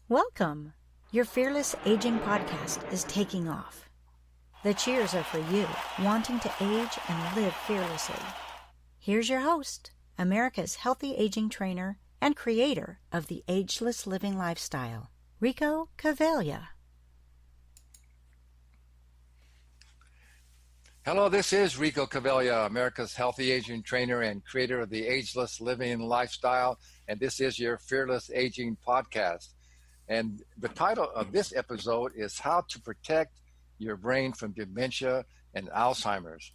Welcome! Your Fearless Aging podcast is taking off. The cheers are for you, wanting to age and live fearlessly. Here's your host, America's healthy aging trainer and creator of the ageless living lifestyle, Rico Cavaglia. Hello, this is Rico Cavaglia, America's healthy aging trainer and creator of the ageless living lifestyle, and this is your Fearless Aging podcast. And the title of this episode is How to Protect Your Brain from Dementia and Alzheimer's.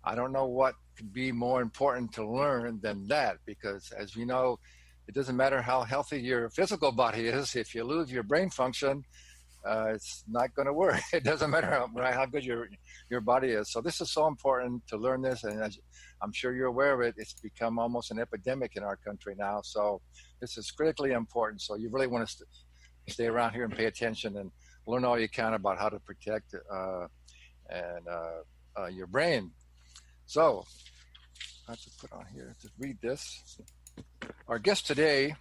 I don't know what could be more important to learn than that, because as you know, it doesn't matter how healthy your physical body is. If you lose your brain function, it's not going to work. It doesn't matter how good your body is. So this is so important to learn this, and as I'm sure you're aware of it, it's become almost an epidemic in our country now. So this is critically important. So you really want to stay around here and pay attention and learn all you can about how to protect your brain. So I have to put on here to read this. Our guest today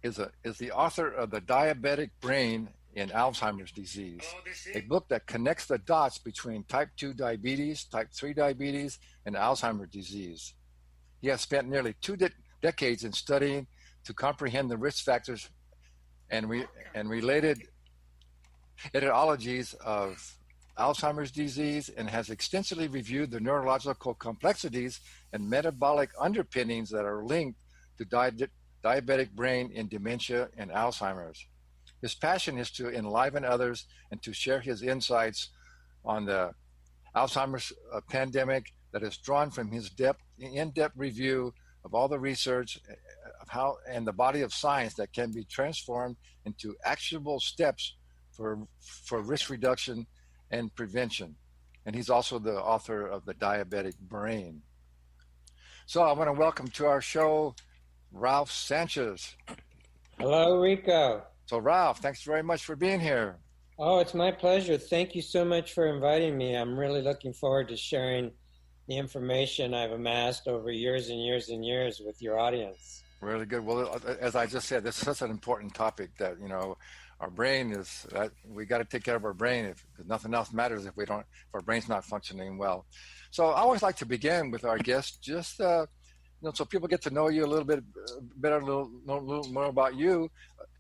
is the author of The Diabetic Brain in Alzheimer's Disease, a book that connects the dots between type 2 diabetes, type 3 diabetes, and Alzheimer's disease. He has spent nearly 2 decades in studying to comprehend the risk factors and related etiologies of Alzheimer's disease, and has extensively reviewed the neurological complexities and metabolic underpinnings that are linked to diabetic brain in dementia and Alzheimer's. His passion is to enliven others and to share his insights on the Alzheimer's pandemic that is drawn from his in-depth review of all the research of how and the body of science that can be transformed into actionable steps for risk reduction and prevention. And he's also the author of The Diabetic Brain. So I want to welcome to our show Ralph Sanchez. Hello, Rico. So Ralph, thanks very much for being here. Oh, it's my pleasure. Thank you so much for inviting me. I'm really looking forward to sharing the information I've amassed over years and years and years with your audience. Really good. Well, as I just said, this is such an important topic that, our brain is, we got to take care of our brain because nothing else matters if our brain's not functioning well. So I always like to begin with our guests, just, so people get to know you a little bit better, know a little more about you.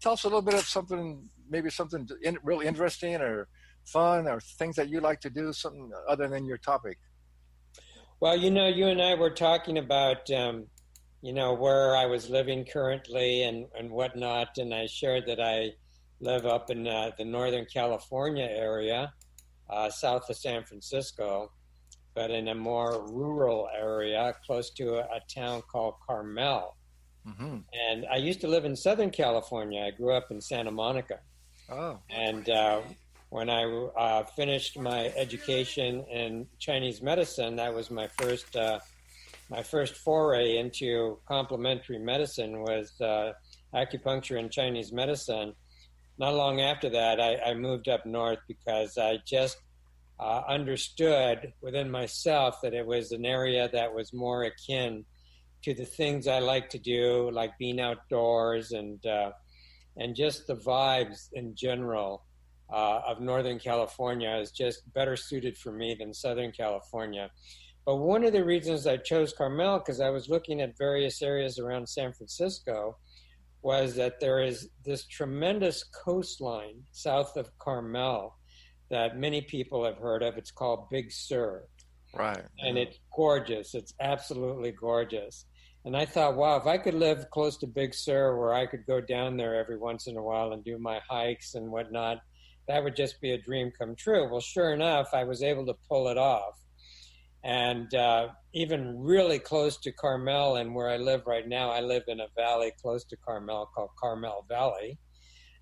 Tell us a little bit of something, maybe something real interesting or fun or things that you like to do, something other than your topic. Well, you and I were talking about, where I was living currently and whatnot, and I shared that I live up in the Northern California area, south of San Francisco, but in a more rural area close to a town called Carmel. Mm-hmm. And I used to live in Southern California. I grew up in Santa Monica. Oh. And when I finished my education in Chinese medicine, that was my first foray into complementary medicine was acupuncture and Chinese medicine. Not long after that, I moved up north because I just understood within myself that it was an area that was more akin to the things I like to do, like being outdoors and just the vibes in general of Northern California is just better suited for me than Southern California. But one of the reasons I chose Carmel, because I was looking at various areas around San Francisco, was that there is this tremendous coastline south of Carmel that many people have heard of. It's called Big Sur. Right. And it's gorgeous. It's absolutely gorgeous. And I thought, wow, if I could live close to Big Sur where I could go down there every once in a while and do my hikes and whatnot, that would just be a dream come true. Well, sure enough, I was able to pull it off. And even really close to Carmel and where I live right now, I live in a valley close to Carmel called Carmel Valley.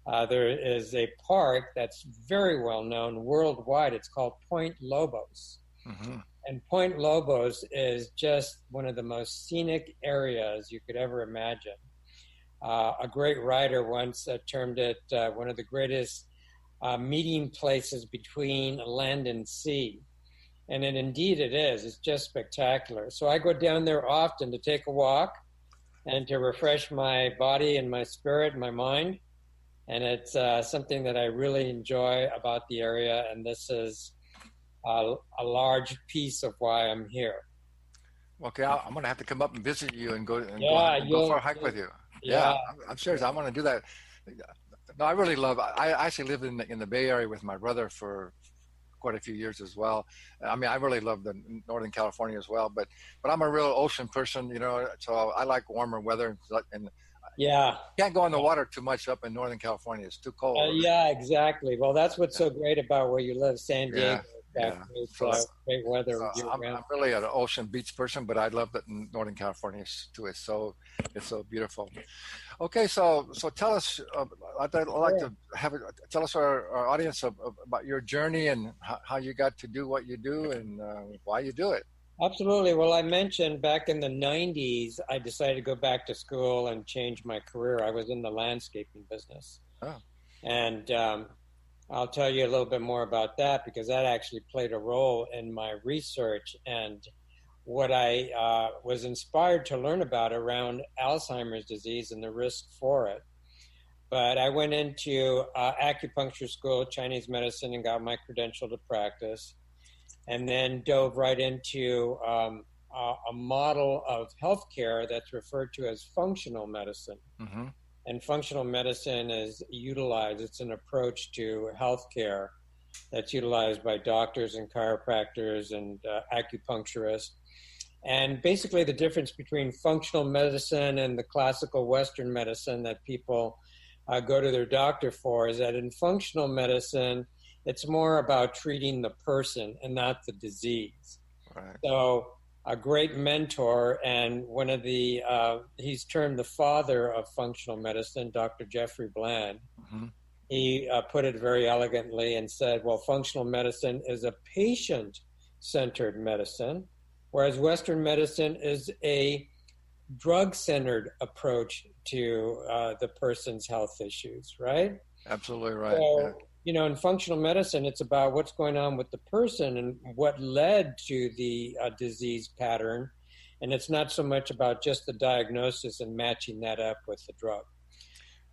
There is a park that's very well known worldwide. It's called Point Lobos. Mm-hmm. And Point Lobos is just one of the most scenic areas you could ever imagine. A great writer once termed it one of the greatest meeting places between land and sea. And indeed it is. It's just spectacular. So I go down there often to take a walk and to refresh my body and my spirit and my mind. And it's something that I really enjoy about the area. And this is a large piece of why I'm here. Okay, I'm gonna have to come up and visit you and Yeah, go for a hike with you. yeah, Yeah, I'm serious. I want to do that. No, I really love. I actually lived in the Bay Area with my brother for quite a few years as well. I mean, I really love the Northern California as well. But I'm a real ocean person, you know. So I like warmer weather, and yeah. can't go in the water too much up in Northern California. It's too cold. Yeah, exactly. Well, that's what's Yeah, so great about where you live, San Diego. yeah, Got yeah. great weather So year round. I'm really an ocean beach person, but I love that in Northern California too. It's so beautiful. Okay, so tell us. I'd like Sure. to have tell us our audience about your journey and how you got to do what you do and why you do it. Absolutely. Well, I mentioned back in the 90s, I decided to go back to school and change my career. I was in the landscaping business. Oh, And I'll tell you a little bit more about that because that actually played a role in my research and what I was inspired to learn about around Alzheimer's disease and the risk for it. But I went into acupuncture school, Chinese medicine, and got my credential to practice, and then dove right into a model of healthcare that's referred to as functional medicine. mm-hmm. And functional medicine is utilized, it's an approach to healthcare that's utilized by doctors and chiropractors and acupuncturists. And basically, the difference between functional medicine and the classical Western medicine that people go to their doctor for is that in functional medicine, it's more about treating the person and not the disease. Right. So a great mentor and one of the, he's termed the father of functional medicine, Dr. Jeffrey Bland. Mm-hmm. He put it very elegantly and said, well, functional medicine is a patient-centered medicine, whereas Western medicine is a drug-centered approach to the person's health issues, right? Absolutely right. So, Yeah. you know, in functional medicine, it's about what's going on with the person and what led to the disease pattern. And it's not so much about just the diagnosis and matching that up with the drug.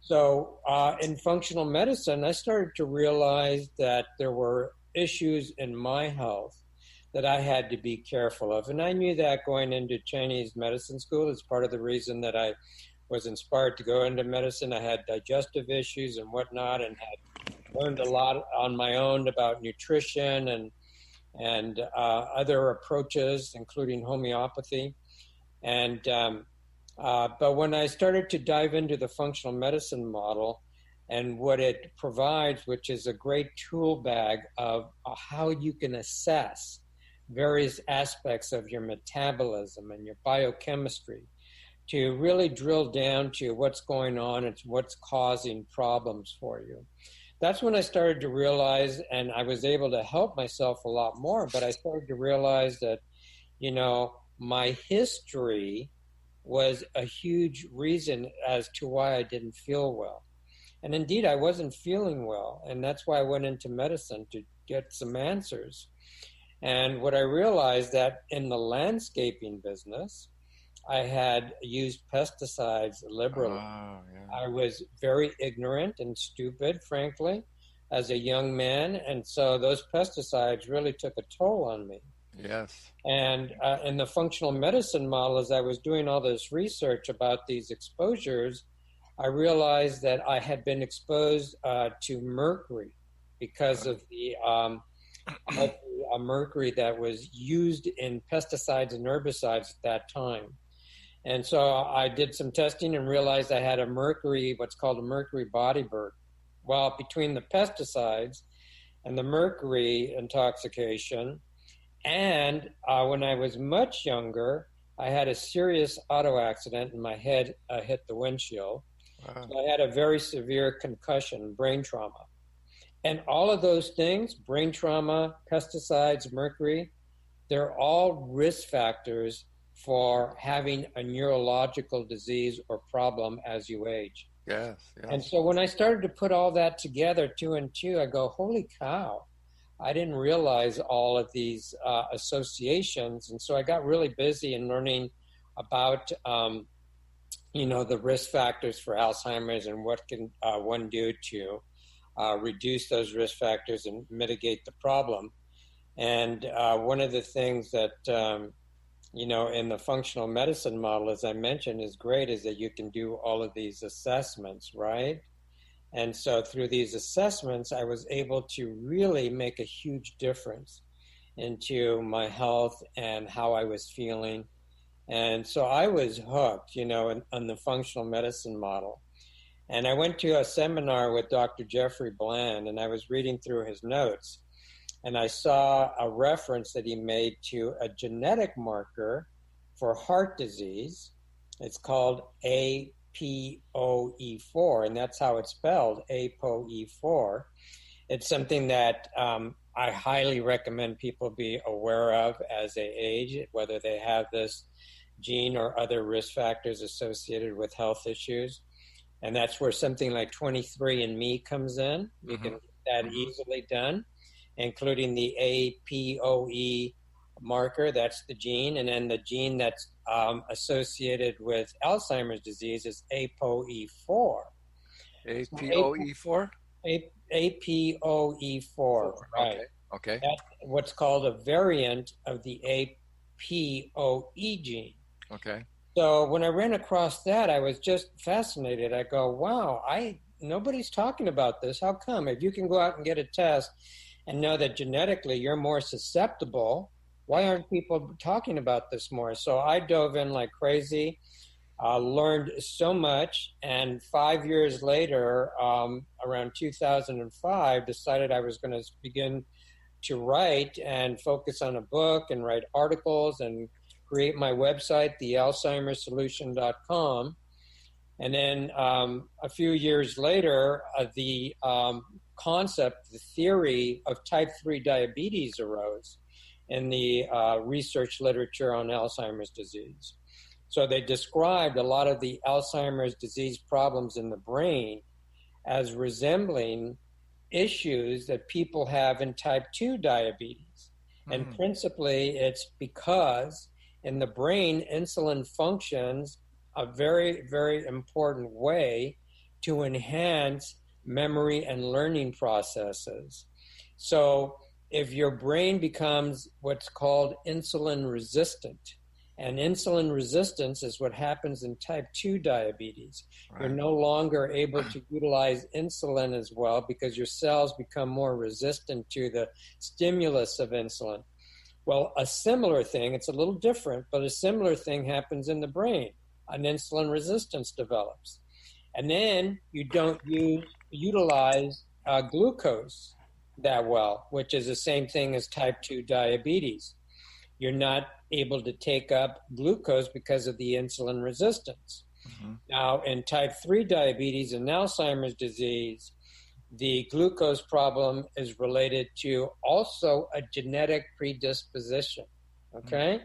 So in functional medicine, I started to realize that there were issues in my health that I had to be careful of. And I knew that going into Chinese medicine school is part of the reason that I was inspired to go into medicine. I had digestive issues and whatnot and had learned a lot on my own about nutrition and other approaches, including homeopathy. And but when I started to dive into the functional medicine model and what it provides, which is a great tool bag of how you can assess various aspects of your metabolism and your biochemistry to really drill down to what's going on and what's causing problems for you. That's when I started to realize, and I was able to help myself a lot more, but I started to realize that, you know, my history was a huge reason as to why I didn't feel well. And indeed, I wasn't feeling well. And that's why I went into medicine to get some answers. And what I realized that in the landscaping business, I had used pesticides liberally. Oh, yeah. I was very ignorant and stupid, frankly, as a young man. And so those pesticides really took a toll on me. Yes. And in the functional medicine model, as I was doing all this research about these exposures, I realized that I had been exposed to mercury because of the mercury that was used in pesticides and herbicides at that time. And so I did some testing and realized I had what's called a mercury body burden. Well, between the pesticides and the mercury intoxication, and when I was much younger, I had a serious auto accident and my head hit the windshield. Wow. So I had a very severe concussion, brain trauma. And all of those things, brain trauma, pesticides, mercury, they're all risk factors for having a neurological disease or problem as you age. Yes, yes. And so when I started to put all that together, two and two, I go, holy cow, I didn't realize all of these associations. And so I got really busy in learning about the risk factors for Alzheimer's and what can one do to reduce those risk factors and mitigate the problem. And one of the things that, in the functional medicine model, as I mentioned, is great is that you can do all of these assessments, right? And so through these assessments, I was able to really make a huge difference into my health and how I was feeling. And so I was hooked, on the functional medicine model. And I went to a seminar with Dr. Jeffrey Bland, and I was reading through his notes. And I saw a reference that he made to a genetic marker for heart disease. It's called APOE4, and that's how it's spelled, APOE4. It's something that I highly recommend people be aware of as they age, whether they have this gene or other risk factors associated with health issues. And that's where something like 23andMe comes in. You can get that easily done, including the APOE marker, that's the gene. And then the gene that's associated with Alzheimer's disease is APOE4. APOE4? APOE4, right. Okay. That's what's called a variant of the APOE gene. Okay. So when I ran across that, I was just fascinated. I go, wow, nobody's talking about this. How come? If you can go out and get a test and know that genetically you're more susceptible, why aren't people talking about this more? So I dove in like crazy, learned so much, and 5 years later, around 2005, decided I was going to begin to write and focus on a book and write articles and create my website, thealzheimersolution.com. And then a few years later, the concept, the theory of type 3 diabetes arose in the research literature on Alzheimer's disease. So they described a lot of the Alzheimer's disease problems in the brain as resembling issues that people have in type 2 diabetes. And principally, it's because in the brain, insulin functions a very, very important way to enhance memory and learning processes. So if your brain becomes what's called insulin resistant, and insulin resistance is what happens in type 2 diabetes. Right. You're no longer able to utilize insulin as well because your cells become more resistant to the stimulus of insulin. Well, a similar thing, it's a little different, but a similar thing happens in the brain. An insulin resistance develops. And then you don't utilize glucose that well, which is the same thing as type 2 diabetes. You're not able to take up glucose because of the insulin resistance. Now, in type 3 diabetes and Alzheimer's disease, the glucose problem is related to also a genetic predisposition, okay?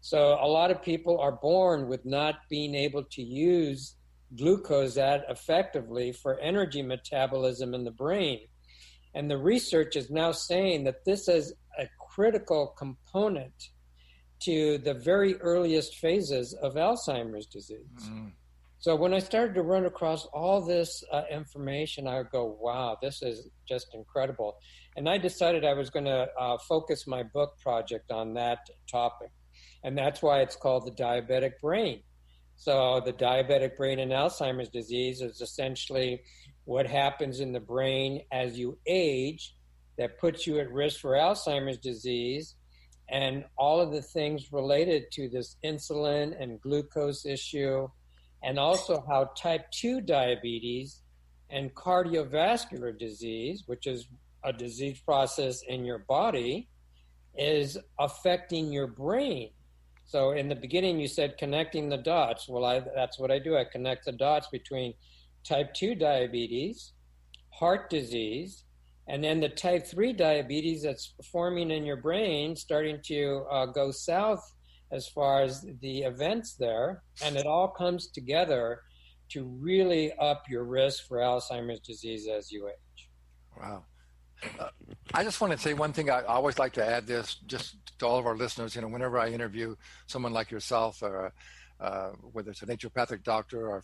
So a lot of people are born with not being able to use glucose that effectively for energy metabolism in the brain. And the research is now saying that this is a critical component to the very earliest phases of Alzheimer's disease. So when I started to run across all this information, I would go, wow, this is just incredible. And I decided I was going to focus my book project on that topic. And that's why it's called The Diabetic Brain. So the diabetic brain in Alzheimer's disease is essentially what happens in the brain as you age that puts you at risk for Alzheimer's disease, and all of the things related to this insulin and glucose issue, and also how type 2 diabetes and cardiovascular disease, which is a disease process in your body, is affecting your brain. So in the beginning, you said connecting the dots. Well, that's what I do. I connect the dots between type 2 diabetes, heart disease, and then the type 3 diabetes that's forming in your brain, starting to go south as far as the events there. And it all comes together to really up your risk for Alzheimer's disease as you age. Wow. I just want to say one thing. I always like to add this just to all of our listeners. Whenever I interview someone like yourself or whether it's a naturopathic doctor or